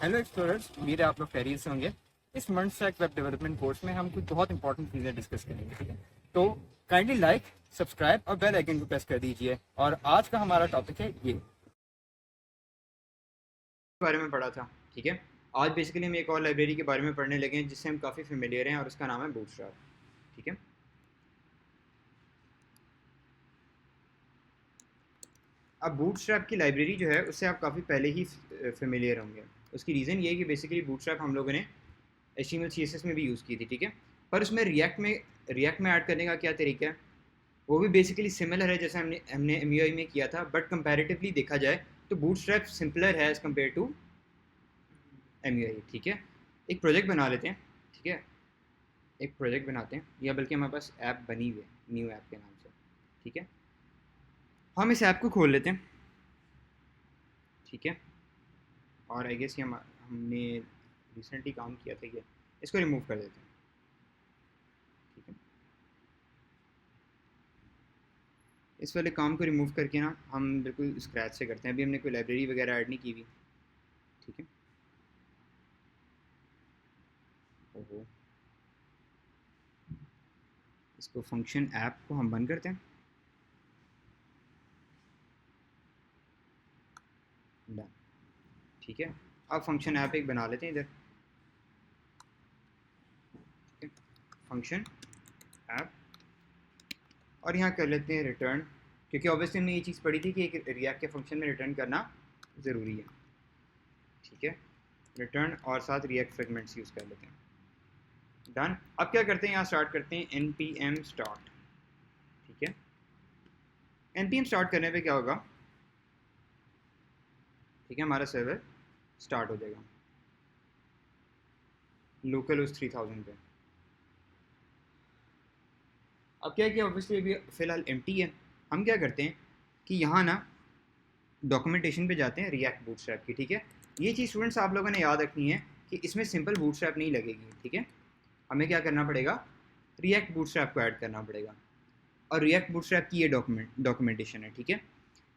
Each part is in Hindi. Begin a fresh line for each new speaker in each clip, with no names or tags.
हेलो एक्सप्लोरर्स, उम्मीद है आप लोग खैरियत से होंगे। इस month stack web development course में हम कुछ बहुत इंपॉर्टेंट चीज़ें डिस्कस करेंगे, ठीक है। तो काइंडली लाइक, सब्सक्राइब और बेल आइकन को प्रेस कर दीजिए। और आज का हमारा टॉपिक है ये बारे में पढ़ा था, ठीक है। आज बेसिकली हम एक और लाइब्रेरी के बारे में पढ़ने लगे हैं जिससे हम काफ़ी फेमिलियर हैं और उसका नाम है बूटस्ट्रैप, ठीक है। अब बूटस्ट्रैप की लाइब्रेरी जो है उससे आप काफ़ी पहले ही फेमिलियर होंगे। उसकी रीज़न ये है कि बेसिकली बूटस्ट्रैप हम लोगों ने HTML CSS में भी यूज़ की थी, ठीक है। पर उसमें रिएक्ट में ऐड करने का क्या तरीका है, वो भी बेसिकली सिमिलर है जैसे हमने हमने MUI में किया था, बट कंपैरेटिवली देखा जाए तो बूटस्ट्रैप सिंपलर है एज़ कम्पेयर टू MUI, ठीक है। एक प्रोजेक्ट बना लेते हैं, ठीक है। एक प्रोजेक्ट बनाते हैं, या बल्कि हमारे पास ऐप बनी हुई है न्यू ऐप के नाम से, ठीक है। हम इस ऐप को खोल लेते हैं, ठीक है। और आई गेस ये हमने रिसेंटली काम किया था, ये इसको रिमूव कर देते हैं, ठीक है। इस वाले काम को रिमूव करके ना हम बिल्कुल स्क्रैच से करते हैं। अभी हमने कोई लाइब्रेरी वगैरह ऐड नहीं की हुई, ठीक है। ओहो, इसको फंक्शन ऐप को हम बंद करते हैं, डन, ठीक है। अब फंक्शन ऐप एक बना लेते हैं इधर, ठीक है। फंक्शन ऐप, और यहाँ कर लेते हैं रिटर्न, क्योंकि ऑब्वियसली हमने ये चीज़ पढ़ी थी कि एक रिएक्ट के फंक्शन में रिटर्न करना ज़रूरी है, ठीक है। रिटर्न और साथ रिएक्ट फ्रेगमेंट्स यूज़ कर लेते हैं, डन। अब क्या करते हैं, यहाँ स्टार्ट करते हैं npm स्टार्ट, ठीक है। npm स्टार्ट करने पे क्या होगा, ठीक है, हमारा सर्वर स्टार्ट हो जाएगा लोकल उस 3000 पे। अब क्या है कि ऑब्वियसली अभी फ़िलहाल एम्प्टी है। हम क्या करते हैं कि यहाँ ना डॉक्यूमेंटेशन पे जाते हैं रिएक्ट बूटस्ट्रैप की, ठीक है। ये चीज़ स्टूडेंट्स आप लोगों ने याद रखनी है कि इसमें सिंपल बूटस्ट्रैप नहीं लगेगी, ठीक है। हमें क्या करना पड़ेगा, रिएक्ट बूटस्ट्रैप को ऐड करना पड़ेगा। और रिएक्ट बूटस्ट्रैप की ये डॉक्यूमेंटेशन है, ठीक है।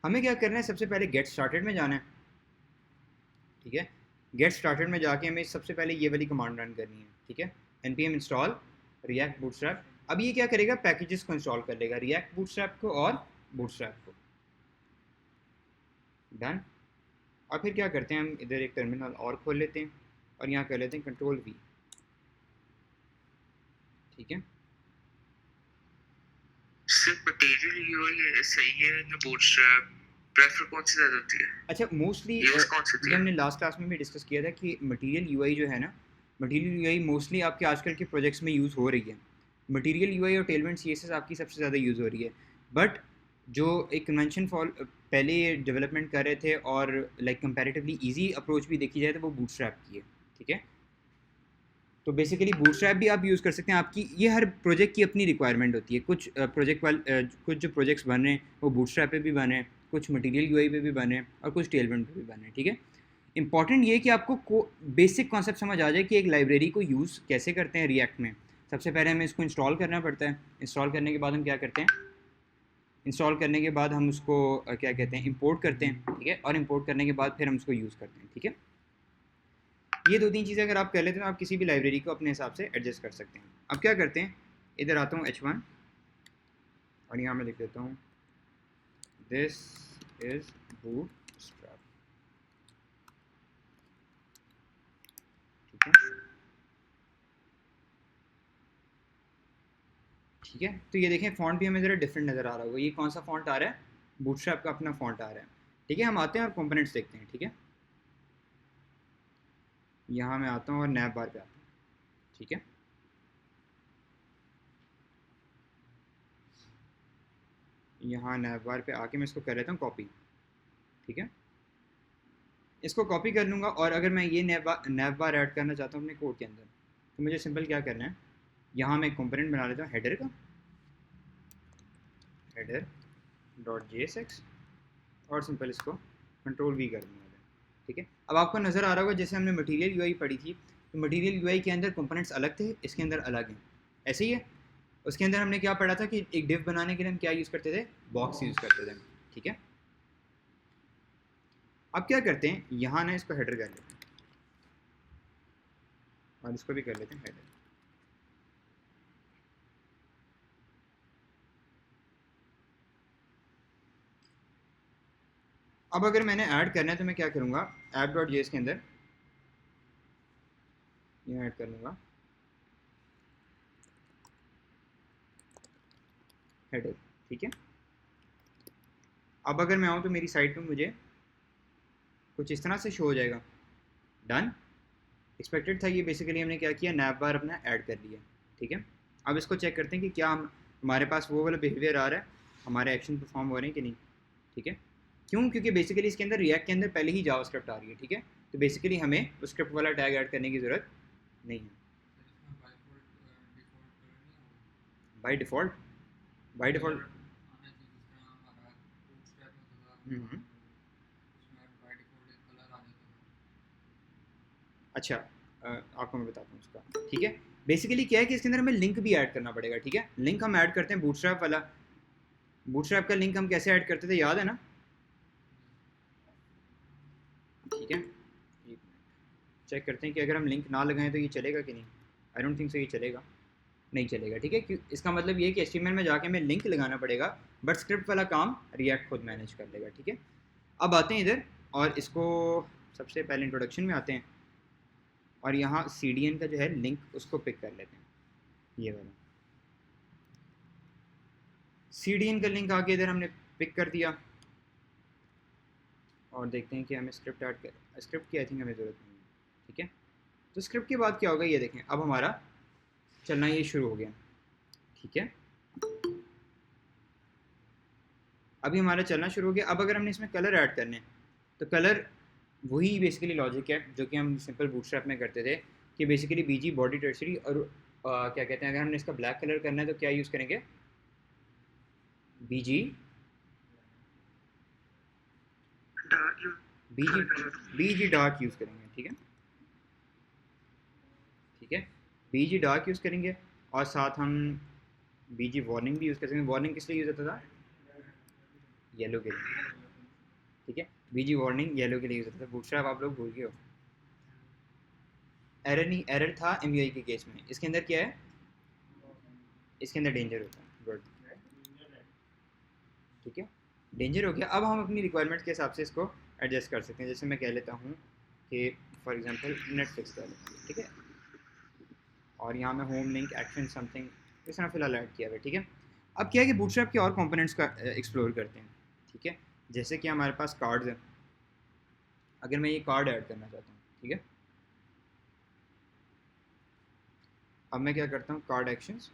हमें क्या करना है, सबसे पहले गेट स्टार्टेड में जाना है, ठीक है। गेट स्टार्टेड में जाके हमें सबसे पहले ये वाली कमांड रन करनी है, ठीक है। npm install react bootstrap. अब ये क्या करेगा, पैकेजेस को इंस्टॉल कर लेगा, रिएक्ट बूटस्ट्रैप को और बूटस्ट्रैप को, डन। और फिर क्या करते हैं, हम इधर एक टर्मिनल और खोल लेते हैं और यहाँ कर लेते हैं Ctrl+V, ठीक है।
सिर्फ मटेरियल यूआई सही है या बूटस्ट्रैप, प्रेफर कौन सी ज़्यादा होती है?
अच्छा, मोस्टली
यूज कौन सी
ये
होती है?
हमने लास्ट क्लास में भी डिस्कस किया था कि मटेरियल यूआई जो है ना, मटेरियल यूआई मोस्टली आपके आजकल के प्रोजेक्ट्स में यूज़ हो रही है। मटेरियल यूआई और टेलमेंट सीएसएस आपकी सबसे ज़्यादा यूज़ हो रही है। बट जो एक कन्वेंशन फॉल पहले डेवलपमेंट कर रहे थे और लाइक कंपैरेटिवली इजी अप्रोच भी देखी जाए तो वो बूटस्ट्रैप की है, ठीक है। तो बेसिकली बूटस्ट्रैप भी आप यूज़ कर सकते हैं। आपकी ये हर प्रोजेक्ट की अपनी रिक्वायरमेंट होती है। कुछ कुछ जो प्रोजेक्ट्स बन रहे हैं वो बूटस्ट्रैप पे भी बने हैं, कुछ मटेरियल यूआई पे भी बने हैं और कुछ टेलमेंट पे भी बने हैं, ठीक है। इंपॉर्टेंट ये है कि आपको बेसिक कॉन्सेप्ट समझ आ जाए कि एक लाइब्रेरी को यूज़ कैसे करते हैं रिएक्ट में। सबसे पहले हमें इसको इंस्टॉल करना पड़ता है। इंस्टॉल करने के बाद हम क्या करते हैं, इंस्टॉल करने के बाद हम उसको क्या कहते हैं, इंपोर्ट करते हैं, ठीक है। और इंपोर्ट करने के बाद फिर हम उसको यूज़ करते हैं, ठीक है। ये दो तीन चीज़ें अगर आप कर लेते हैं तो आप किसी भी लाइब्रेरी को अपने हिसाब से एडजस्ट कर सकते हैं। अब क्या करते हैं, इधर आता हूँ H1 और यहाँ मैं लिख देता हूँ दिस इज बूटस्ट्रैप, ठीक है। ठीक है, तो ये देखें फ़ॉन्ट भी हमें ज़रा डिफरेंट नज़र आ रहा होगा। ये कौन सा फ़ॉन्ट आ रहा है, बूटस्ट्रैप का अपना फ़ॉन्ट आ रहा है, ठीक है। हम आते हैं और कंपोनेंट्स देखते हैं, ठीक है। यहाँ मैं आता हूँ और नैब बार पे आता हूँ, ठीक है। यहाँ नैब बार पे आके मैं इसको कर लेता हूँ कॉपी, ठीक है। इसको कॉपी कर लूँगा और अगर मैं ये नैब बार ऐड करना चाहता हूँ अपने कोड के अंदर, तो मुझे सिंपल क्या करना है, यहाँ मैं एक कंपोनेंट बना लेता हूँ हेडर का, हेडर डॉट JSX, और सिंपल इसको Ctrl+V कर दूँगा, ठीक है। अब आपको नज़र आ रहा होगा जैसे हमने मटेरियल यूआई पढ़ी थी, तो मटेरियल यूआई के अंदर कंपोनेंट्स अलग थे, इसके अंदर अलग हैं, ऐसे ही है। उसके अंदर हमने क्या पढ़ा था कि एक डिव बनाने के लिए हम क्या यूज़ करते थे, बॉक्स यूज़ करते थे, ठीक है। अब क्या करते हैं, यहाँ ना इसको हेडर कर लेते हैं, और इसको भी कर लेते हैं हेडर। अब अगर मैंने ऐड करना है तो मैं क्या करूँगा, app.js के अंदर ये ऐड कर लूँगा हेडर, ठीक है। अब अगर मैं आऊँ तो मेरी साइट पे मुझे कुछ इस तरह से शो हो जाएगा, डन। एक्सपेक्टेड था ये, बेसिकली हमने क्या किया, नैप बार अपना ऐड कर लिया, ठीक है। अब इसको चेक करते हैं कि क्या हमारे पास वो वाला बिहेवियर आ रहा है, हमारे एक्शन परफॉर्म हो रहे हैं कि नहीं, ठीक है। क्यों, क्योंकि बेसिकली इसके अंदर रिएक्ट के अंदर पहले ही जावास्क्रिप्ट आ रही है, ठीक है। तो बेसिकली हमें उस स्क्रिप्ट वाला टैग ऐड करने की ज़रूरत नहीं है बाय डिफ़ॉल्ट। बाय डिफ़ॉल्ट अच्छा, आपको मैं बताता हूँ उसका, ठीक है। बेसिकली क्या है कि इसके अंदर हमें लिंक भी ऐड करना पड़ेगा, ठीक है। लिंक हम ऐड करते हैं बूटस्ट्रैप वाला। बूटस्ट्रैप का लिंक हम कैसे ऐड करते थे, याद है ना, ठीक है। चेक करते हैं कि अगर हम लिंक ना लगाएं तो ये चलेगा कि नहीं। आई डोंट थिंक सो ये चलेगा, नहीं चलेगा, ठीक है। इसका मतलब ये है कि एचटीएमएल में जाके हमें लिंक लगाना पड़ेगा, बट स्क्रिप्ट वाला काम रिएक्ट खुद मैनेज कर लेगा, ठीक है। अब आते हैं इधर और इसको सबसे पहले इंट्रोडक्शन में आते हैं और यहाँ CDN का जो है लिंक उसको पिक कर लेते हैं, ये वाला CDN का लिंक आके इधर हमने पिक कर दिया और देखते हैं कि हमें स्क्रिप्ट ऐड कर, स्क्रिप्ट की आई थिंक हमें ज़रूरत नहीं है, ठीक है। तो स्क्रिप्ट के बाद क्या होगा ये देखें, अब हमारा चलना ये शुरू हो गया, ठीक है। अभी हमारा चलना शुरू हो गया। अब अगर हमने इसमें कलर ऐड करने हैं तो कलर वही बेसिकली लॉजिक है जो कि हम सिंपल बूटस्ट्रैप में करते थे, कि बेसिकली बीजी बॉडी टर्सरी और क्या कहते हैं, अगर हमने इसका ब्लैक कलर करना है तो क्या यूज़ करेंगे, बीजी बीजी बीजी डार्क यूज़ करेंगे, ठीक है, ठीक है। बीजी डार्क यूज़ करेंगे और साथ हम बीजी वार्निंग भी यूज़ कर सकते हैं। वार्निंग किस लिए यूज़ होता था, येलो के लिए, ठीक है। बीजी वार्निंग येलो के लिए यूज़ होता था। बूटस्ट्रैप आप लोग भूल गए हो, एरर नहीं, एरर था MUI के केस में, इसके अंदर क्या है, इसके अंदर डेंजर होता है, गुड, ठीक है। डेंजर हो गया। अब हम अपनी रिक्वायरमेंट के हिसाब से इसको एडजस्ट कर सकते हैं। जैसे मैं कह लेता हूँ कि फॉर एग्जांपल नेटफ्लिक्स कह लेता हूँ, ठीक है। और यहाँ मैं होम लिंक एक्शन समथिंग इस तरह फिलहाल ऐड किया हुआ है, ठीक है। अब क्या है कि बूटस्ट्रैप के और कंपोनेंट्स का एक्सप्लोर करते हैं, ठीक है। जैसे कि हमारे पास कार्ड्स हैं, अगर मैं ये कार्ड ऐड करना चाहता हूँ, ठीक है। अब मैं क्या करता हूँ, कार्ड एक्शंस,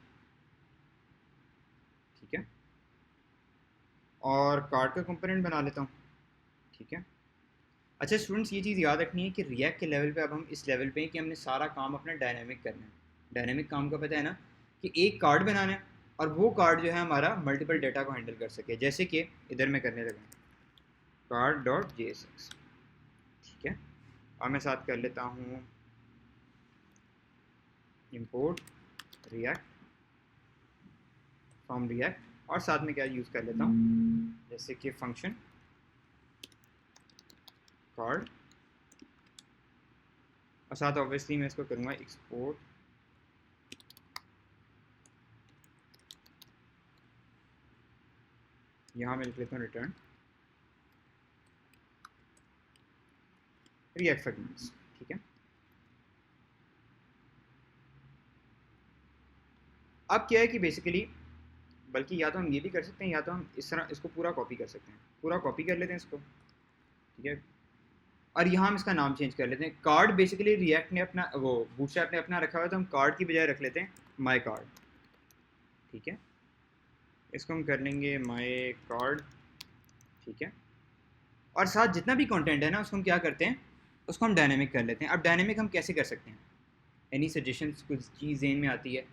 ठीक है, और कार्ड का कंपोनेंट बना लेता हूँ, ठीक है। अच्छा स्टूडेंट्स, ये चीज़ याद रखनी है कि रिएक्ट के लेवल पे अब हम इस लेवल पे हैं कि हमने सारा काम अपना डायनामिक करना है। डायनामिक काम का पता है ना, कि एक कार्ड बनाना है और वो कार्ड जो है हमारा मल्टीपल डेटा को हैंडल कर सके। जैसे कि इधर मैं करने लगा card.jsx, ठीक है। और मैं साथ कर लेता हूँ import react from react, और साथ में क्या यूज़ कर लेता हूँ, जैसे कि फंक्शन कार्ड, और साथ ऑब्वियसली मैं इसको करूँगा एक्सपोर्ट, यहाँ मैं लिख लेता हूँ रिटर्न रिएक्ट फ्रेगमेंट्स, ठीक है। अब क्या है कि बेसिकली, बल्कि या तो हम ये भी कर सकते हैं या तो हम इस तरह इसको पूरा कॉपी कर सकते हैं। पूरा कॉपी कर लेते हैं इसको, ठीक है। और यहाँ हम इसका नाम चेंज कर लेते हैं। कार्ड बेसिकली रिएक्ट ने अपना, वो बूटस्ट्रैप ने अपना रखा हुआ है, तो हम कार्ड की बजाय रख लेते हैं माई कार्ड, ठीक है। इसको हम कर लेंगे माई कार्ड, ठीक है। और साथ जितना भी कंटेंट है ना उसको हम क्या करते हैं, उसको हम डायनेमिक कर लेते हैं। अब डायनेमिक हम कैसे कर सकते हैं, एनी सजेशंस, कुछ चीज़ जेन में आती है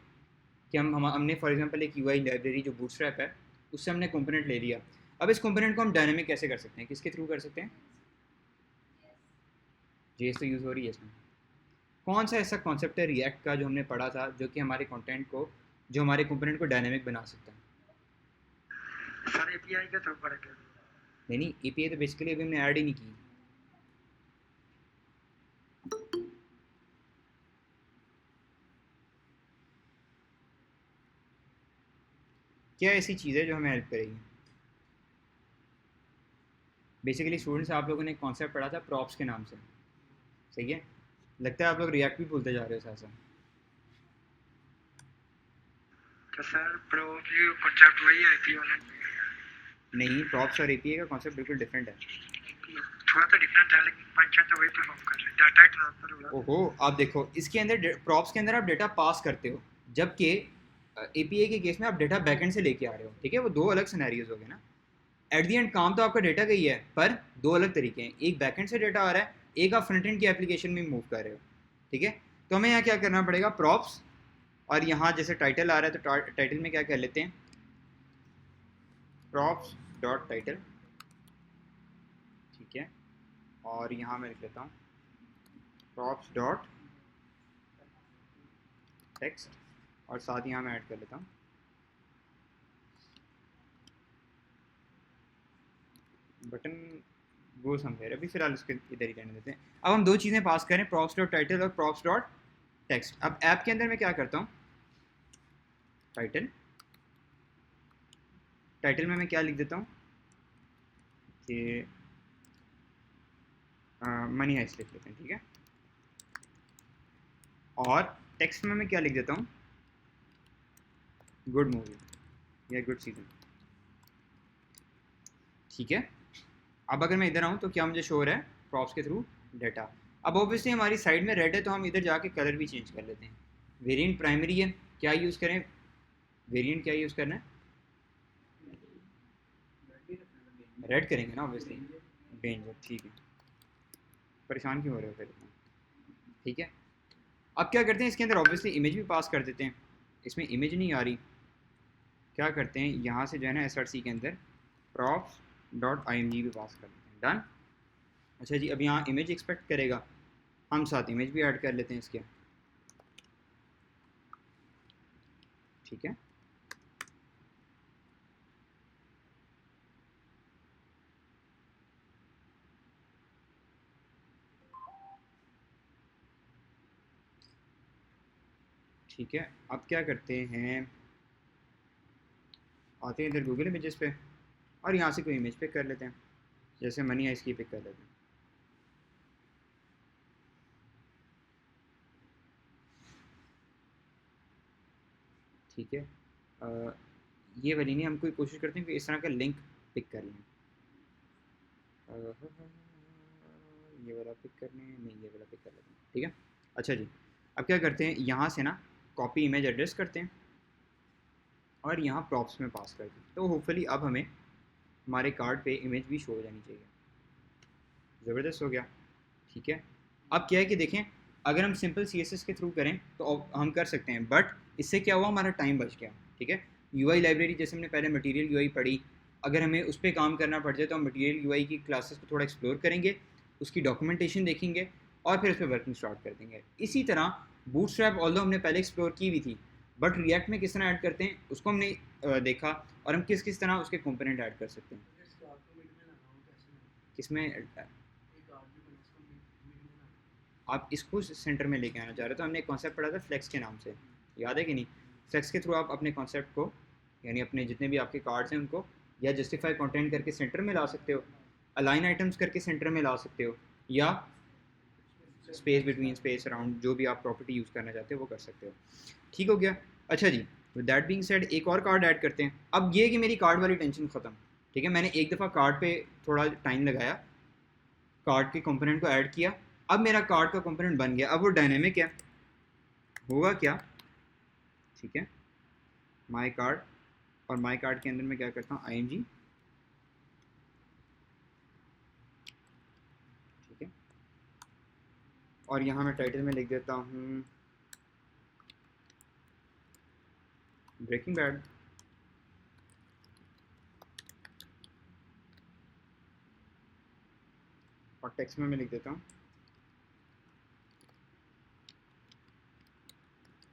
कि हमने फॉर एग्जांपल एक यूआई लाइब्रेरी जो बूटस्ट्रैप है उससे हमने कंपोनेंट ले लिया। अब इस कंपोनेंट को हम डायनेमिक कैसे कर सकते हैं, किसके थ्रू कर सकते हैं, जेएस तो यूज़ हो रही है इसमें। कौन सा ऐसा कॉन्सेप्ट है रिएक्ट का जो हमने पढ़ा था जो कि हमारे कंटेंट को, जो हमारे कंपोनेंट को डायनेमिक बना सकता है।
सर एपीआई का थ्रू करेंगे।
नहीं नहीं, एपीआई तो बेसिकली अभी हमने ऐड ही नहीं की। क्या ऐसी चीज़ है जो हमें हेल्प करेगी? बेसिकली स्टूडेंट्स, आप लोगों ने एक कॉन्सेप्ट पढ़ा था प्रॉप्स के नाम से, सही है? लगता है आप लोग रिएक्ट भी भूलते जा रहे हो साथ साथ।
तो सर प्रोबब्ली कॉन्सेप्ट वही है कि वाला
नहीं, प्रॉप्स और एपीए का कॉन्सेप्ट बिल्कुल डिफरेंट है।
थोड़ा तो डिफरेंट है, लेकिन फंक्शन तो वही परफॉर्म कर रहे हैं, डाटा ट्रांसफर हो रहा है।
ओहो, आप देखो इसके अंदर प्रॉप्स के अंदर आप डेटा पास करते हो, जबकि एपीए के केस में आप डेटा बैकएंड से लेके आ रहे हो, ठीक है? वो दो अलग सिनेरियोज हो गए ना। एट दी एंड काम तो आपका डेटा का ही है, पर दो अलग तरीके हैं। एक बैकएंड से डेटा आ रहा है, एक आप फ्रंट एंड की एप्लीकेशन में मूव कर रहे हो, ठीक है? तो हमें यहाँ क्या करना पड़ेगा, प्रॉप्स, और यहाँ जैसे टाइटल आ रहा है तो टाइटल में क्या कर लेते हैं, प्रॉप्स डॉट टाइटल, ठीक है? और यहाँ मैं लिख लेता हूँ प्रॉप्स डॉट टेक्स्ट, और साथ ही यहाँ मैं ऐड कर लेता हूँ बटन गो समवेयर। अभी फिलहाल इसके इधर ही रहने देते हैं। अब हम दो चीज़ें पास करें, प्रॉप्स डॉट टाइटल और प्रॉप्स डॉट टेक्स्ट। अब ऐप के अंदर मैं क्या करता हूँ, टाइटल, टाइटल में मैं क्या लिख देता हूँ कि मनी हाइस्ट लिख लेते हैं, ठीक है? और टेक्स्ट में मैं क्या लिख देता हूँ, गुड मूवी या गुड सीजन, ठीक है? अब अगर मैं इधर आऊँ तो क्या मुझे शो हो रहा है, प्रॉप्स के थ्रू डाटा। अब ऑब्वियसली हमारी साइड में रेड है तो हम इधर जाके कलर भी चेंज कर लेते हैं। वेरिएंट प्राइमरी है, क्या यूज़ करें, वेरिएंट क्या यूज़ करना है, रेड करेंगे ना ऑब्वियसली, डेंजर, ठीक है? परेशान क्यों हो रहे हो फिर, ठीक है? अब क्या करते हैं, इसके अंदर ऑब्वियसली इमेज भी पास कर देते हैं। इसमें इमेज नहीं आ रही, क्या करते हैं यहाँ से जो है ना एसआरसी के अंदर props dot I M G भी पास कर देते हैं, डन। अच्छा जी, अब यहाँ इमेज एक्सपेक्ट करेगा, हम साथ इमेज भी ऐड कर लेते हैं इसके, ठीक है? ठीक है, अब क्या करते हैं, आते हैं इधर गूगल इमेजेस पे और यहाँ से कोई इमेज पिक कर लेते हैं, जैसे मनी है इसकी पिक कर लेते हैं, ठीक है? ये वाली नहीं, हम कोई कोशिश करते हैं कि इस तरह का लिंक पिक कर लें। ये वाला पिक करने नहीं, ये वाला पिक कर लेते हैं, ठीक है? अच्छा जी, अब क्या करते हैं, यहाँ से ना कॉपी इमेज एड्रेस करते हैं और यहाँ प्रॉप्स में पास करते हैं, तो होपफुली अब हमें हमारे कार्ड पे इमेज भी शो हो जानी चाहिए। ज़बरदस्त हो गया, ठीक है? अब क्या है कि देखें, अगर हम सिंपल सी एस एस के थ्रू करें तो हम कर सकते हैं, बट इससे क्या हुआ, हमारा टाइम बच गया, ठीक है? यूआई लाइब्रेरी जैसे हमने पहले मटेरियल यूआई पढ़ी, अगर हमें उस पर काम करना पड़ जाए तो हम मटेरियल यूआई की क्लासेस को थोड़ा एक्सप्लोर करेंगे, उसकी डॉक्यूमेंटेशन देखेंगे और फिर उस पर वर्किंग स्टार्ट कर देंगे। इसी तरह बूटस्ट्रैप ऑल्दो हमने पहले एक्सप्लोर की भी थी, बट रिएक्ट में किस तरह ऐड करते हैं उसको हमने देखा, और हम किस किस तरह उसके कंपोनेंट ऐड कर सकते हैं। किसमें आप इसको सेंटर में लेके आना चाह रहे हो, तो हमने एक कॉन्सेप्ट पढ़ा था फ्लेक्स के नाम से, याद है कि नहीं? फ्लेक्स के थ्रू आप अपने कॉन्सेप्ट को, यानी अपने जितने भी आपके कार्ड्स हैं उनको या जस्टिफाई कंटेंट करके सेंटर में ला सकते हो, अलाइन आइटम्स करके सेंटर में ला सकते हो, या स्पेस बिटवीन, स्पेस अराउंड, जो भी आप प्रॉपर्टी यूज़ करना चाहते हो वो कर सकते हो। ठीक हो गया? अच्छा जी, विद दैट बीइंग सेड एक और कार्ड ऐड करते हैं। अब ये कि मेरी कार्ड वाली टेंशन ख़त्म, ठीक है? मैंने एक दफ़ा कार्ड पे थोड़ा टाइम लगाया, कार्ड के कंपोनेंट को ऐड किया, अब मेरा कार्ड का कंपोनेंट बन गया। अब वो डायनेमिक है, होगा क्या, ठीक है? माई कार्ड, और माई कार्ड के अंदर मैं क्या करता हूँ, आई एन जी, ठीक है? और यहाँ मैं टाइटल में लिख देता हूँ ब्रेकिंग बैड, और टेक्स्ट में मैं लिख देता हूँ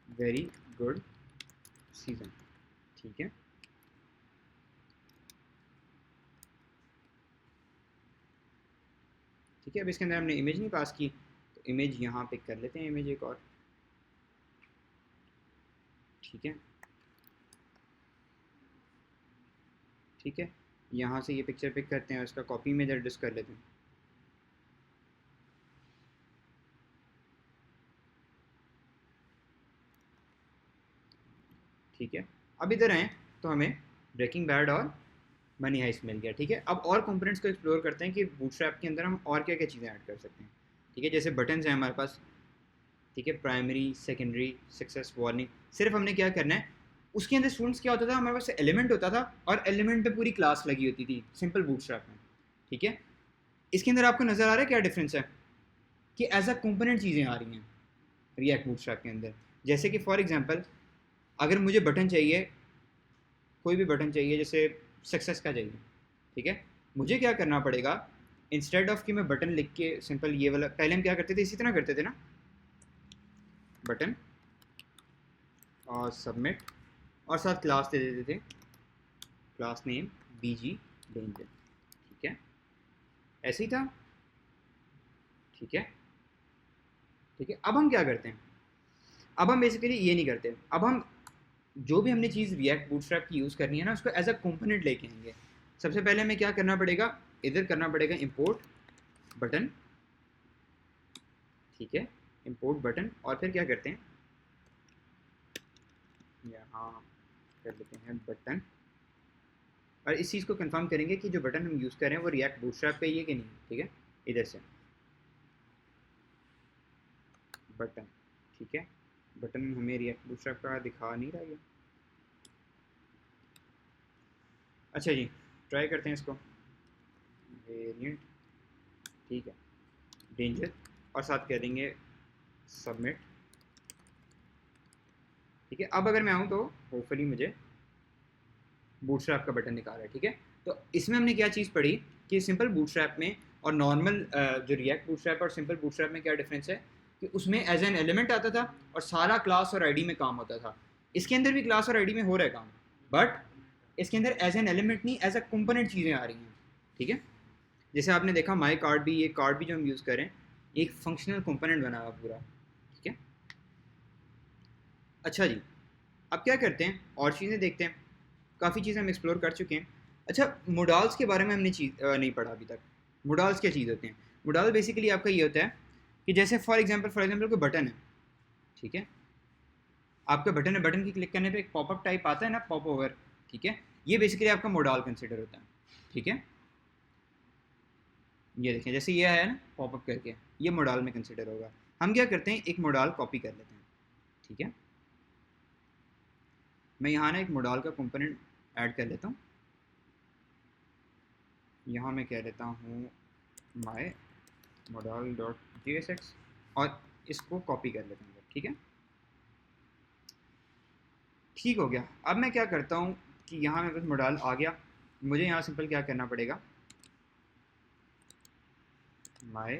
वेरी गुड सीजन, ठीक है? ठीक है, अब इसके अंदर हमने इमेज नहीं पास की, तो इमेज यहाँ पिक कर लेते हैं, इमेज एक और, ठीक है? ठीक है, यहाँ से ये पिक्चर पिक करते हैं, उसका कॉपी में एडजस्ट कर लेते हैं। ठीक है, अब इधर आए तो हमें ब्रेकिंग बैड और मनी हाइस्ट मिल गया। ठीक है, अब और कंपोनेंट्स को एक्सप्लोर करते हैं कि बूटस्ट्रैप के अंदर हम और क्या क्या चीज़ें ऐड कर सकते हैं। ठीक है, जैसे बटन्स हैं हमारे पास। ठीक है, प्राइमरी, सेकेंडरी, सक्सेस, वार्निंग। सिर्फ हमने क्या करना है, उसके अंदर स्टूडेंट्स क्या होता था, हमारे पास एलिमेंट होता था और एलिमेंट पे पूरी क्लास लगी होती थी सिंपल बूटस्ट्रैप में। ठीक है, इसके अंदर आपको नज़र आ रहा है क्या डिफरेंस है कि एज अ कंपोनेंट चीज़ें आ रही हैं रिएक्ट बूटस्ट्रैप के अंदर। जैसे कि फॉर एग्जांपल अगर मुझे बटन चाहिए, कोई भी बटन चाहिए, जैसे सक्सेस का चाहिए। ठीक है, मुझे क्या करना पड़ेगा, इंस्टेड ऑफ कि मैं बटन लिख के सिंपल ये वाला, पहले हम क्या करते थे, इसी तरह करते थे ना, बटन और सबमिट और साथ क्लास दे देते थे, क्लास नेम BG डेंजर। ठीक है, ऐसे ही था। ठीक है, ठीक है, अब हम क्या करते हैं, अब हम बेसिकली ये नहीं करते, अब हम जो भी हमने चीज़ रिएक्ट बूटस्ट्रैप की यूज़ करनी है ना, उसको एज अ कंपोनेंट लेके आएंगे। सबसे पहले हमें क्या करना पड़ेगा, इधर करना पड़ेगा इंपोर्ट बटन। ठीक है, इंपोर्ट बटन, और फिर क्या करते हैं, यहाँ कर लेते हैं बटन, और इस चीज़ को कंफर्म करेंगे कि जो बटन हम यूज़ कर रहे हैं वो रिएक्ट बूटस्ट्रैप का ही है कि नहीं। ठीक है, इधर से बटन। ठीक है, बटन हमें रिएक्ट बूटस्ट्रैप का दिखा नहीं रहा है। अच्छा जी, ट्राई करते हैं इसको, वेरिएंट। ठीक है, डेंजर, और साथ कह देंगे सबमिट। ठीक है, अब अगर मैं आऊँ तो होपफुली मुझे बूटस्ट्रैप का बटन दिखा रहा है। ठीक है, तो इसमें हमने क्या चीज़ पढ़ी कि सिंपल बूटस्ट्रैप में और नॉर्मल जो रिएक्ट बूटस्ट्रैप और सिंपल बूटस्ट्रैप में क्या डिफरेंस है कि उसमें एज एन एलिमेंट आता था और सारा क्लास और आईडी में काम होता था। इसके अंदर भी क्लास और आईडी में हो रहा है काम, बट इसके अंदर एज एन एलिमेंट नहीं, एज अ कंपोनेंट चीज़ें आ रही हैं। ठीक है, जैसे आपने देखा माई कार्ड भी, ये कार्ड भी जो हम यूज़ करें एक फंक्शनल कंपोनेंट बना हुआ पूरा। ठीक है, अच्छा जी, अब क्या करते हैं, और चीज़ें देखते हैं। काफ़ी चीज़ें हम एक्सप्लोर कर चुके हैं। अच्छा, मोडाल्स के बारे में हमने नहीं पढ़ा अभी तक। मोडाल्स क्या चीज़ होते हैं, मोडाल बेसिकली आपका ये होता है कि जैसे फॉर एग्जांपल कोई बटन है। ठीक है, आपका बटन है, बटन की क्लिक करने पे एक पॉपअप टाइप आता है ना, पॉप ओवर। ठीक है, ये बेसिकली आपका मोडाल कंसिडर होता है। ठीक है, ये देखें जैसे ये आया ना पॉपअप करके, ये मोडाल में कंसिडर होगा। हम क्या करते हैं, एक मोडाल कॉपी कर लेते हैं। ठीक है, मैं यहाँ ना एक मोडाल का कंपोनेंट ऐड कर लेता हूँ। यहाँ मैं कह लेता हूँ माई मोडाल डॉट JSX और इसको कॉपी कर लेता हूँ। ठीक है, ठीक हो गया। अब मैं क्या करता हूँ कि यहाँ मेरे पास मोडाल आ गया, मुझे यहाँ सिंपल क्या करना पड़ेगा, माई,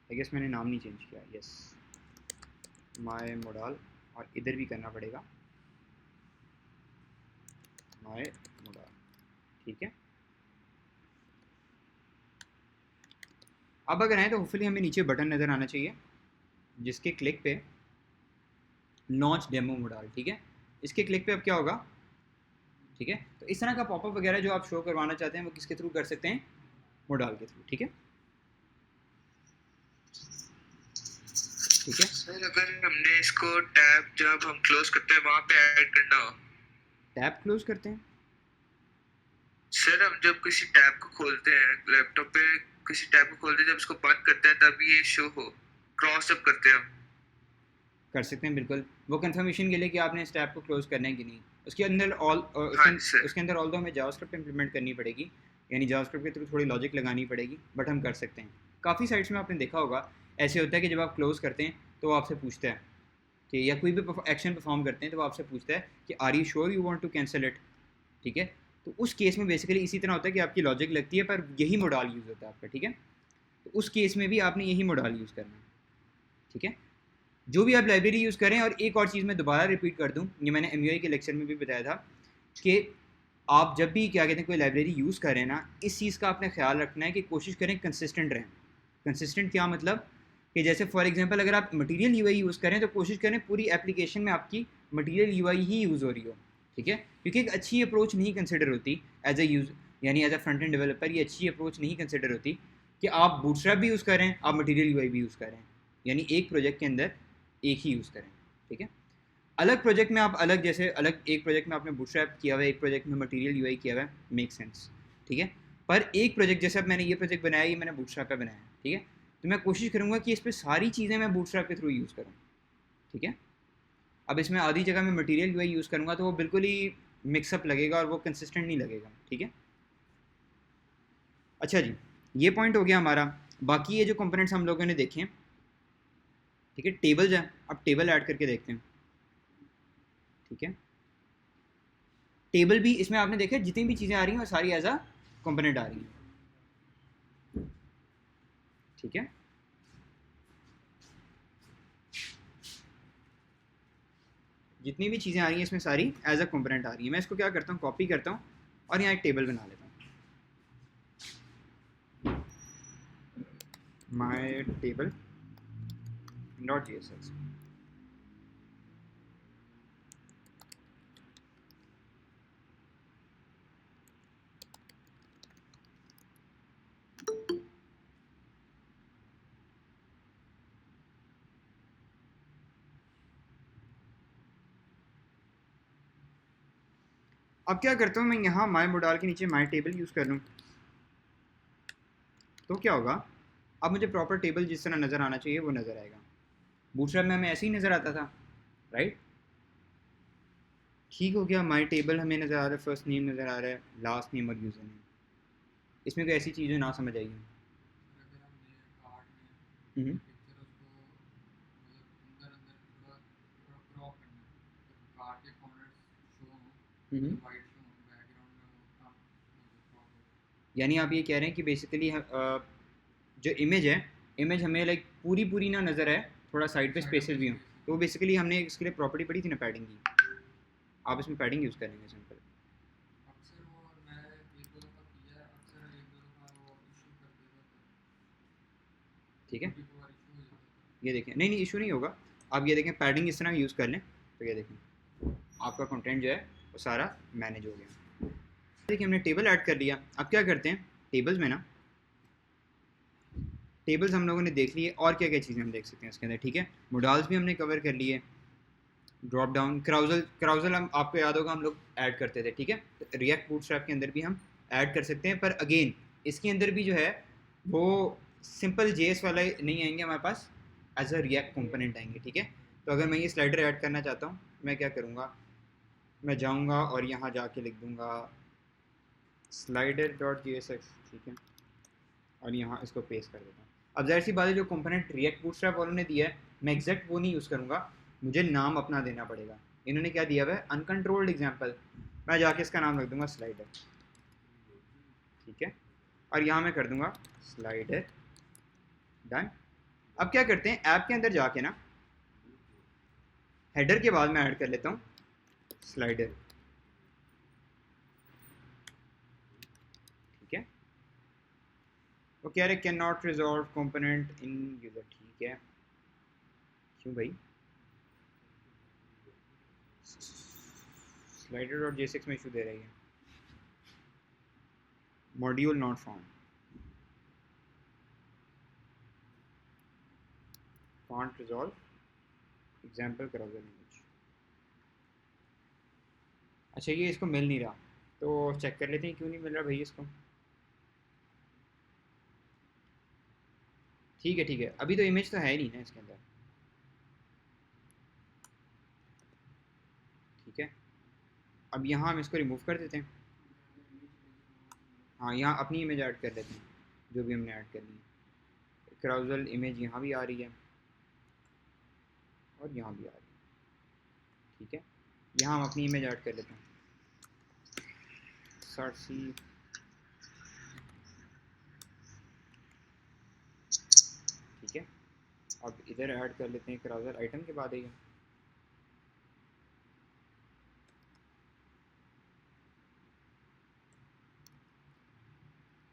आई गेस मैंने नाम नहीं चेंज किया, यस, माई मोडाल, और इधर भी करना पड़ेगा माई मोडाल। ठीक है, अब अगर आए तो होपफुली हमें नीचे बटन नज़र आना चाहिए जिसके क्लिक पे लॉन्च डेमो मोडाल। ठीक है, इसके क्लिक पे अब क्या होगा। ठीक है, तो इस तरह का पॉपअप वगैरह जो आप शो करवाना चाहते हैं वो किसके थ्रू कर सकते हैं, मोडाल के थ्रू। ठीक है, ठीक है,
सर अगर हमने इसको टैब जब हम क्लोज करते हैं वहाँ पे ऐड करना हो,
टैब क्लोज करते हैं।
सर हम जब किसी टैब को खोलते हैं लैपटॉप पे, किसी टैब को खोलते हैं, जब इसको बंद करते हैं तब ये शो हो, क्रॉस अप करते हैं हम।
कर सकते हैं बिल्कुल, वो कंफर्मेशन के लिए कि आपने इस टैब को क्लोज करना है कि नहीं। उसके अंदर
हाँ जी सर।
उसके अंदर ऑल तो हमें जावास्क्रिप्ट इंप्लीमेंट करनी पड़ेगी, यानी जावास्क्रिप्ट के थ्रू थोड़ी लॉजिक लगानी पड़ेगी, बट हम कर सकते हैं। काफ़ी साइट्स में आपने देखा होगा ऐसे होता है कि जब आप क्लोज करते हैं तो वो आपसे पूछता है कि, या कोई भी एक्शन परफॉर्म करते हैं तो वो आपसे पूछता है कि are you sure you want to cancel it. ठीक है, तो उस केस में बेसिकली इसी तरह होता है कि आपकी लॉजिक लगती है पर यही मोडाल यूज़ होता है आपका। ठीक है, तो उस केस में भी आपने यही मोडाल यूज़ करना है। ठीक है, जो भी आप लाइब्रेरी यूज़ करें। और एक और चीज़ मैं दोबारा रिपीट कर दूं, ये मैंने MUI के लेक्चर में भी बताया था कि आप जब भी क्या कहते हैं कोई लाइब्रेरी यूज़ करें ना, इस चीज़ का आपने ख्याल रखना है कि कोशिश करें कंसिस्टेंट रहें। कंसिस्टेंट क्या मतलब कि जैसे फॉर एग्जांपल अगर आप मटेरियल UI यूज़ करें तो कोशिश करें पूरी एप्लीकेशन में आपकी मटेरियल UI ही यूज़ हो रही हो। ठीक है, क्योंकि एक अच्छी अप्रोच नहीं कंसिडर होती एज ए यूज, यानी as a front end developer ये अच्छी अप्रोच नहीं कंसिडर होती कि आप बूटस्ट्रैप भी यूज़ करें, आप मटेरियल यूआई भी यूज़ करें, यानी एक प्रोजेक्ट के अंदर एक ही यूज़ करें। ठीक है, अलग प्रोजेक्ट में आप अलग, जैसे अलग एक प्रोजेक्ट में आपने बूटस्ट्रैप किया हुआ है, एक प्रोजेक्ट में मटेरियल यूआई किया हुआ है, मेक सेंस। ठीक है, पर एक प्रोजेक्ट जैसे अब मैंने ये प्रोजेक्ट बनाया, ये मैंने बूटस्ट्रैप पे बनाया, ठीक है, तो मैं कोशिश करूँगा कि इस पर सारी चीज़ें मैं बूटस्ट्रैप के थ्रू यूज़ करूँ। ठीक है, अब इसमें आधी जगह मैं मटेरियल यूआई यूज़ करूँगा तो वो बिल्कुल ही मिक्सअप लगेगा और वो कंसिस्टेंट नहीं लगेगा। ठीक है, अच्छा जी, ये पॉइंट हो गया हमारा। बाकी ये जो कंपोनेंट्स हम लोगों ने देखे हैं, ठीक है, टेबल्स हैं, अब टेबल ऐड करके देखते हैं। ठीक है, टेबल भी इसमें आपने देखा जितनी भी चीज़ें आ रही हैं वो सारी एज अ कंपोनेंट आ रही हैं। ठीक है, जितनी भी चीज़ें आ रही हैं इसमें सारी एज अ कंपोनेंट आ रही हैं। मैं इसको क्या करता हूँ, कॉपी करता हूँ और यहाँ एक टेबल बना लेता हूँ, माई टेबल डॉट JSX। अब क्या करता हूँ मैं, यहाँ माई मोडाल के नीचे माई टेबल यूज़ कर लूँ तो क्या होगा, अब मुझे प्रॉपर टेबल जिस तरह नज़र आना चाहिए वो नज़र आएगा। बूटस्ट्रैप में हमें ऐसे ही नज़र आता था, राइट। ठीक हो गया, माई टेबल हमें नज़र आ रहा है, फर्स्ट नेम नज़र आ रहा है, लास्ट नेम और यूज़र नेम। इसमें कोई ऐसी चीज़ें ना समझ आएगी। हम्म हम्म। यानी आप ये कह रहे हैं कि बेसिकली जो इमेज है, इमेज हमें लाइक पूरी पूरी ना नज़र है, थोड़ा साइड पे स्पेसेस भी हों, तो बेसिकली हमने इसके लिए प्रॉपर्टी पढ़ी थी ना, पैडिंग की। आप इसमें पैडिंग यूज़ करेंगे सिंपल। ठीक है, ये देखें, नहीं नहीं इशू नहीं होगा। आप ये देखें, पैडिंग इस तरह यूज़ कर लें तो ये देखें आपका कंटेंट जो है वो सारा मैनेज हो गया। देखिए हमने टेबल ऐड कर लिया। अब क्या करते हैं, टेबल्स में ना, टेबल्स हम लोगों ने देख लिए, और क्या क्या चीज़ें हम देख सकते हैं इसके अंदर। ठीक है, मोडाल्स भी हमने कवर कर लिए, ड्रॉप डाउन क्राउजल, क्राउजल हम आपको याद होगा हम लोग ऐड करते थे। ठीक है, रिएक्ट बूटस्ट्रैप के अंदर भी हम ऐड कर सकते हैं, पर अगेन इसके अंदर भी जो है वो सिंपल जेएस वाला नहीं आएंगे हमारे पास, एज अ रिएक्ट कंपोनेंट आएंगे। ठीक है, तो अगर मैं ये स्लाइडर ऐड करना चाहता हूँ, मैं क्या करूँगा, मैं जाऊँगा और यहाँ जाके लिख दूँगा स्लाइडर डॉट JSX। ठीक है, और यहाँ इसको पेस्ट कर देता हूँ। अब जाहिर सी बात है, जो कंपोनेंट रिएक्ट बूटस्ट्रैप वालों ने दिया है मैं एग्जैक्ट वो नहीं यूज़ करूँगा, मुझे नाम अपना देना पड़ेगा। इन्होंने क्या दिया हुआ है, अनकंट्रोल्ड एग्जाम्पल, मैं जाके इसका नाम रख दूंगा स्लाइडर। ठीक है, और यहाँ मैं कर दूंगा स्लाइडर, डन। अब क्या करते हैं, ऐप के अंदर जाके ना, हेडर के बाद मैं ऐड कर लेता हूँ स्लाइडर। ठीक है, वो कह रहे can not resolve component in user. ठीक है, क्यों भाई, स्लाइडर डॉट JSX में इशू दे रही है, module not found, can't resolve example क्राउजर इमेज। अच्छा, ये इसको मिल नहीं रहा, तो चेक कर लेते हैं क्यों नहीं मिल रहा भाई इसको। ठीक है ठीक है, अभी तो इमेज तो है ही नहीं ना इसके अंदर। ठीक है, अब यहाँ हम इसको रिमूव कर देते हैं। हाँ, यहाँ अपनी इमेज ऐड कर लेते हैं जो भी हमने ऐड करनी है। क्राउजल इमेज यहाँ भी आ रही है और यहाँ भी आ रही है। ठीक है, यहाँ हम अपनी इमेज ऐड कर लेते हैं, सर्सी। ठीक है, अब इधर ऐड कर लेते हैं क्राउजल आइटम के बाद है ये।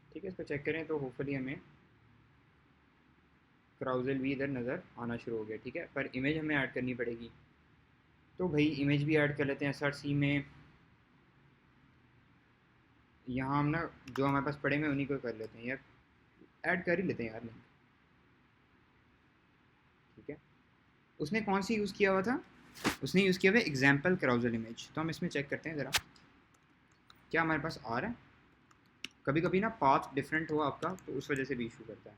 ठीक है, इसको चेक करें तो होपफुली हमें क्राउजल भी इधर नज़र आना शुरू हो गया। ठीक है, पर इमेज हमें ऐड करनी पड़ेगी, तो भाई इमेज भी ऐड कर लेते हैं सर्च सी में। यहाँ हम ना जो हमारे पास पड़े हुए उन्हीं को कर लेते हैं यार, ऐड कर ही लेते हैं यार लिंक। ठीक है, उसने कौन सी यूज़ किया हुआ था? उसने यूज़ किया हुआ एग्जाम्पल क्राउजल इमेज। तो हम इसमें चेक करते हैं ज़रा क्या हमारे पास आ रहा है। कभी कभी ना पाथ डिफरेंट हो आपका तो उस वजह से भी इशू करता है।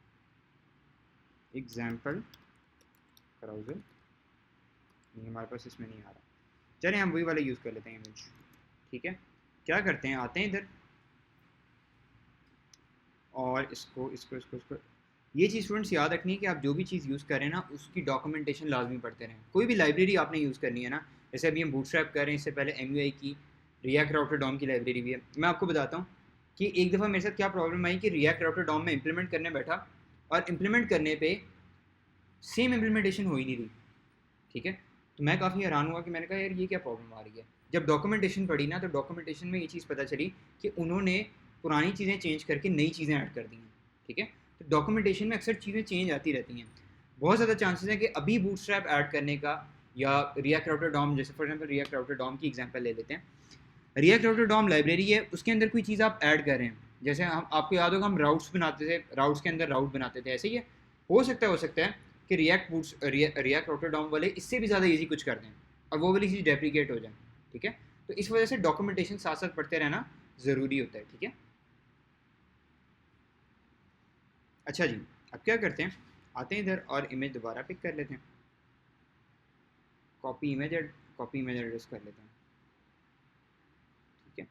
एग्जाम्पल क्राउजल नहीं, हमारे पास इसमें नहीं आ रहा। चलिए हम वही वाला यूज़ कर लेते हैं इमेज। ठीक है, क्या करते हैं, आते हैं इधर और इसको ये चीज़ स्टूडेंट्स याद रखनी है कि आप जो भी चीज़ यूज़ करें ना उसकी डॉक्यूमेंटेशन लाजमी पढ़ते रहें। कोई भी लाइब्रेरी आपने यूज़ करनी है ना, जैसे अभी हम बूटस्ट्रैप कर रहे हैं, इससे पहले MUI की रिएक्ट राउटर डॉम की लाइब्रेरी भी है। मैं आपको बताता हूँ कि एक दफ़ा मेरे साथ क्या प्रॉब्लम आई कि रिएक्ट राउटर डॉम में इंप्लीमेंट करने बैठा और इम्प्लीमेंट करने पे सेम इम्प्लीमेंटेशन हो ही नहीं रही। ठीक है, तो मैं काफ़ी हैरान हुआ कि मैंने कहा यार ये क्या प्रॉब्लम आ रही है। जब डॉक्यूमेंटेशन पढ़ी ना तो डॉक्यूमेंटेशन में ये चीज़ पता चली कि उन्होंने पुरानी चीज़ें चेंज करके नई चीज़ें ऐड कर दी हैं। ठीक है, तो डॉक्यूमेंटेशन में अक्सर चीज़ें चेंज आती रहती हैं। बहुत ज़्यादा चांसेस है कि अभी बूटस्ट्रैप ऐड करने का या रिएक्ट राउटर डॉम, जैसे for example React router DOM की एग्जाम्पल ले लेते हैं। रिएक्ट राउटर डॉम लाइब्रेरी है, उसके अंदर कोई चीज़ आप ऐड कर रहे हैं, जैसे हम आपको याद होगा हम राउट्स बनाते थे, राउट्स के अंदर राउट बनाते थे, ऐसे ही है। हो सकता है कि रिएक्ट राउटर डॉम वाले इससे भी ज़्यादा ईजी कुछ कर दें और वो वाली चीज़ डेप्रीकेट हो जाए। ठीक है, तो इस वजह से डॉक्यूमेंटेशन साथ साथ पढ़ते रहना ज़रूरी होता है। ठीक है, अच्छा जी, अब क्या करते हैं, आते हैं इधर और इमेज दोबारा पिक कर लेते हैं। Copy image copy image address कर लेते हैं। ठीक है,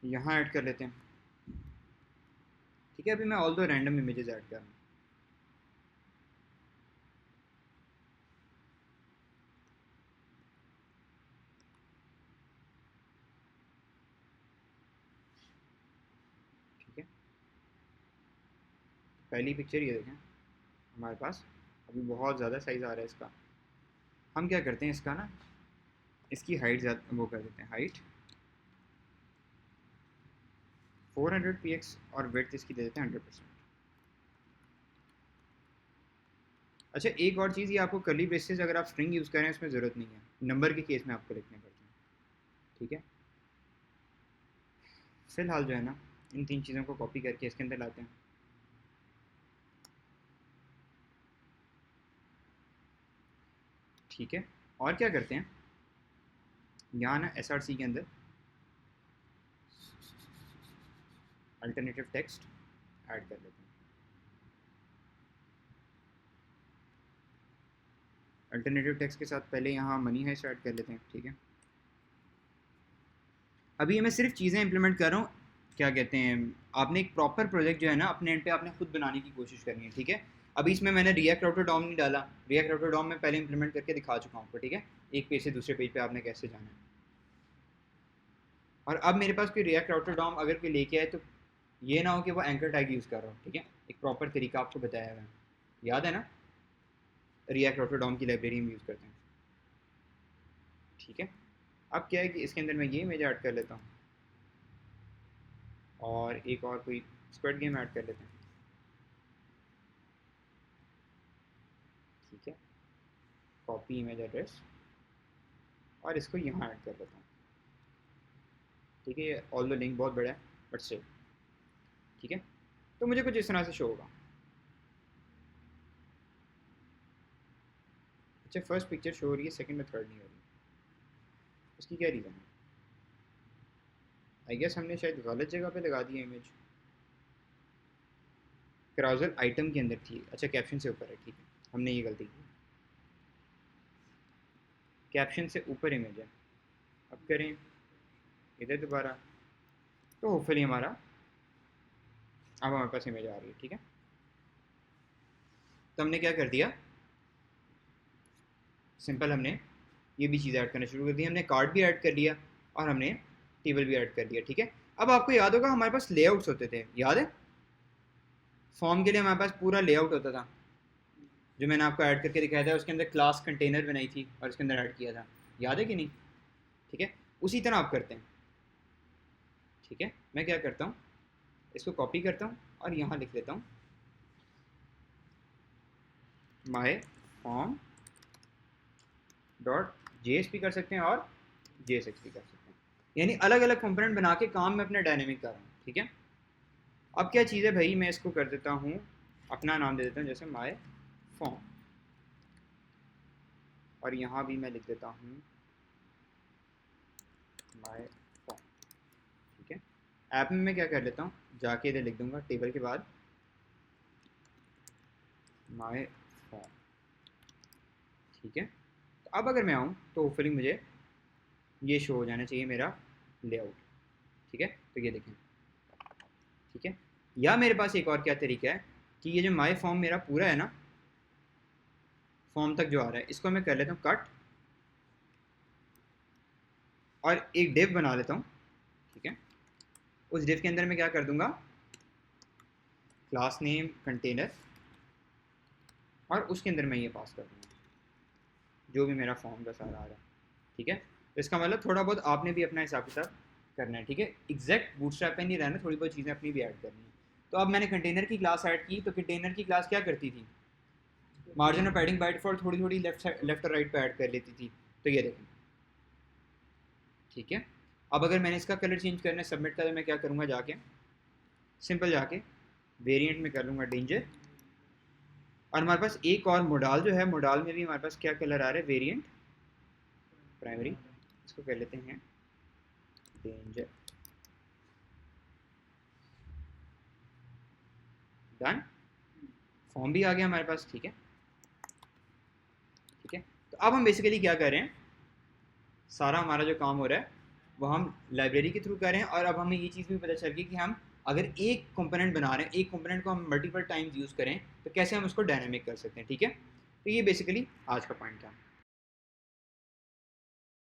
यहाँ ऐड कर लेते हैं। ठीक है, अभी मैं ऑल दो रैंडम इमेजेस ऐड कर रहा हूँ। ठीक है, पहली पिक्चर ये देखें हमारे पास अभी बहुत ज़्यादा साइज़ आ रहा है इसका। हम क्या करते हैं, इसका ना इसकी हाइट ज़्यादा वो कर देते हैं, हाइट 400 px और वेट इसकी दे देते हैं 100%। अच्छा, एक और चीज़, ये आपको कर्ली ब्रेसेस अगर आप स्ट्रिंग यूज़ करें उसमें ज़रूरत नहीं है, नंबर के केस में आपको लिखने पड़ते हैं। ठीक है, फिलहाल जो है ना इन तीन चीज़ों को कॉपी करके इसके अंदर लाते हैं। ठीक है, और क्या करते हैं, यहाँ ना SRC के अंदर अल्टरनेटिव टेक्स्ट ऐड कर लेते हैं। अल्टरनेटिव टेक्स्ट के साथ पहले यहाँ मनी है ऐड कर लेते हैं। ठीक है, अभी मैं सिर्फ चीज़ें इंप्लीमेंट कर रहा हूँ, क्या कहते हैं, आपने एक प्रॉपर प्रोजेक्ट जो है ना अपने एंड पे आपने खुद बनाने की कोशिश करनी है। ठीक है, अभी इसमें मैंने रिएक्ट राउटर डॉम नहीं डाला, रिएक्ट राउटर डॉम में पहले इंप्लीमेंट करके दिखा चुका हूँ आपको। ठीक है, एक पेज से दूसरे पेज पे आपने कैसे जाना है। और अब मेरे पास कोई रिएक्ट राउटर डॉम अगर कोई लेके आए तो ये ना हो कि वो एंकर टैग यूज़ कर रहा हो। ठीक है, एक प्रॉपर तरीका आपको बताया हुआ है, याद है ना, रिएक्ट राउटर डॉम की लाइब्रेरी में यूज़ करते हैं। ठीक है, अब क्या है कि इसके अंदर मैं ये इमेज ऐड कर लेता हूँ और एक और कोई स्क्वाड गेम ऐड कर लेते हैं। ठीक है, कॉपी इमेज एड्रेस और इसको यहाँ ऐड कर देता हूँ। ठीक है, ऑल द लिंक बहुत बड़ा है बट स्टिल। ठीक है, तो मुझे कुछ इस तरह से शो होगा। अच्छा, फर्स्ट पिक्चर शो हो रही है, सेकंड में थर्ड नहीं हो रही, उसकी क्या रीज़न है? आई गेस हमने शायद गलत जगह पे लगा दी है इमेज। क्राउजर आइटम के अंदर थी, अच्छा कैप्शन से ऊपर है। ठीक है, हमने ये गलती की, कैप्शन से ऊपर इमेज है। अब करें इधर दोबारा, तो होपफुली हमारा अब हमारे पास इमेज आ रही है। ठीक है, तो हमने क्या कर दिया, सिंपल हमने ये भी चीज़ ऐड करना शुरू कर दी, हमने कार्ड भी ऐड कर लिया और हमने टेबल भी ऐड कर दिया। ठीक है, अब आपको याद होगा हमारे पास लेआउट्स होते थे, याद है, फॉर्म के लिए हमारे पास पूरा लेआउट होता था जो मैंने आपको ऐड करके दिखाया था, उसके अंदर क्लास कंटेनर बनाई थी और उसके अंदर ऐड किया था, याद है कि नहीं? ठीक है, उसी तरह आप करते हैं। ठीक है, मैं क्या करता हूँ, इसको कॉपी करता हूँ और यहाँ लिख लेता हूँ माई फॉर्म डॉट JS भी कर सकते हैं और JSX भी कर सकते हैं। यानी अलग अलग कंपोनेंट बना के काम में अपना डायनेमिक कर रहा हूँ, ठीक है। अब क्या चीज़ है भाई, मैं इसको कर देता हूँ, अपना नाम दे देता हूँ जैसे माय फॉर्म, और यहाँ भी मैं लिख देता हूँ माय फॉर्म, ठीक है। ऐप में मैं क्या कर लेता हूँ, जाके इधर लिख दूंगा टेबल के बाद माय फॉर्म, ठीक है। तो अब अगर मैं आऊँ तो होपफुली मुझे ये शो हो जाना चाहिए मेरा लेआउट, ठीक है। तो ये देखें, ठीक है। या मेरे पास एक और क्या तरीका है कि ये जो माय फॉर्म मेरा पूरा है ना, फॉर्म तक जो आ रहा है, इसको मैं कर लेता हूँ कट, और एक डिव बना लेता हूँ, ठीक है। उस डिव के अंदर मैं क्या कर दूंगा, क्लास नेम कंटेनर, और उसके अंदर मैं ये पास कर दूंगा जो भी मेरा फॉर्म का सारा आ रहा है, ठीक है। तो इसका मतलब थोड़ा बहुत आपने भी अपना हिसाब किताब करना है, ठीक है। एग्जैक्ट बूटस्ट्रैप पे नहीं रहना, थोड़ी बहुत चीज़ें अपनी भी ऐड करनी है। तो अब मैंने कंटेनर की क्लास ऐड की, तो कंटेनर की क्लास क्या करती थी, मार्जिन और पैडिंग बाय डिफॉल्ट थोड़ी थोड़ी लेफ्ट और राइट पे ऐड कर लेती थी। तो ये देखें, ठीक है। अब अगर मैंने इसका कलर चेंज करना है सबमिट का, तो मैं क्या करूँगा, जाके सिंपल जाके वेरिएंट में कर लूँगा डेंजर, और हमारे पास एक और मोडाल जो है, मोडाल में भी हमारे पास क्या कलर आ रहा है, वेरिएंट प्राइमरी, इसको कर लेते हैं डेंजर, डन। फॉर्म भी आ गया हमारे पास, ठीक है, ठीक है। तो अब हम बेसिकली क्या कर रहे हैं, सारा हमारा जो काम हो रहा है वो हम लाइब्रेरी के थ्रू कर रहे हैं, और अब हमें ये चीज़ भी पता चल गई कि हम अगर एक कंपोनेंट बना रहे हैं, एक कंपोनेंट को हम मल्टीपल टाइम्स यूज़ करें तो कैसे हम उसको डायनामिक कर सकते हैं, ठीक है। तो ये बेसिकली आज का पॉइंट था।